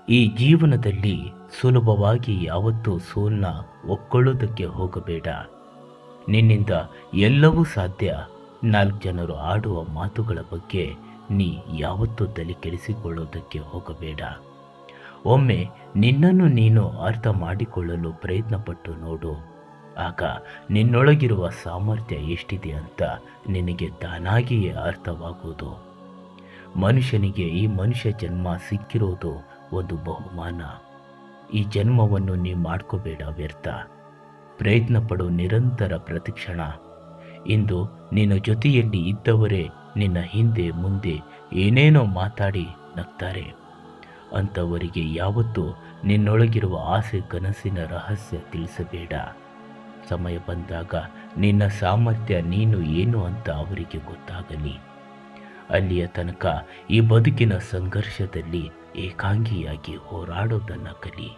ಈ ಜೀವನದಲ್ಲಿ ಸುಲಭವಾಗಿ ಯಾವತ್ತೂ ಸೋಲನ್ನ ಒಕ್ಕೊಳ್ಳೋದಕ್ಕೆ ಹೋಗಬೇಡ. ನಿನ್ನಿಂದ ಎಲ್ಲವೂ ಸಾಧ್ಯ. ನಾಲ್ಕು ಜನರು ಆಡುವ ಮಾತುಗಳ ಬಗ್ಗೆ ನೀ ಯಾವತ್ತೂ ತಲೆ ಕೆಡಿಸಿಕೊಳ್ಳೋದಕ್ಕೆ ಹೋಗಬೇಡ. ಒಮ್ಮೆ ನಿನ್ನನ್ನು ನೀನು ಅರ್ಥ ಮಾಡಿಕೊಳ್ಳಲು ಪ್ರಯತ್ನಪಟ್ಟು ನೋಡು. ಆಗ ನಿನ್ನೊಳಗಿರುವ ಸಾಮರ್ಥ್ಯ ಎಷ್ಟಿದೆ ಅಂತ ನಿನಗೆ ತಾನಾಗಿಯೇ ಅರ್ಥವಾಗುವುದು. ಮನುಷ್ಯನಿಗೆ ಈ ಮನುಷ್ಯ ಜನ್ಮ ಸಿಕ್ಕಿರೋದು ಒಂದು ಬಹುಮಾನ. ಈ ಜನ್ಮವನ್ನು ನೀ ಮಾಡ್ಕೋಬೇಡ ವ್ಯರ್ಥ. ಪ್ರಯತ್ನ ಪಡು ನಿರಂತರ ಪ್ರತಿಕ್ಷಣ. ಇಂದು ನಿನ್ನ ಜೊತೆಯಲ್ಲಿ ಇದ್ದವರೇ ನಿನ್ನ ಹಿಂದೆ ಮುಂದೆ ಏನೇನೋ ಮಾತಾಡಿ ನಗ್ತಾರೆ. ಅಂಥವರಿಗೆ ಯಾವತ್ತೂ ನಿನ್ನೊಳಗಿರುವ ಆಸೆ ಕನಸಿನ ರಹಸ್ಯ ತಿಳಿಸಬೇಡ. ಸಮಯ ಬಂದಾಗ ನಿನ್ನ ಸಾಮರ್ಥ್ಯ ನೀನು ಏನು ಅಂತ ಅವರಿಗೆ ಗೊತ್ತಾಗಲಿ. ಅಲ್ಲಿಯ ತನಕ ಈ ಬದುಕಿನ ಸಂಘರ್ಷದಲ್ಲಿ ಏಕಾಂಗಿಯಾಗಿ ಹೋರಾಡೋದನ್ನು ಕಲಿ.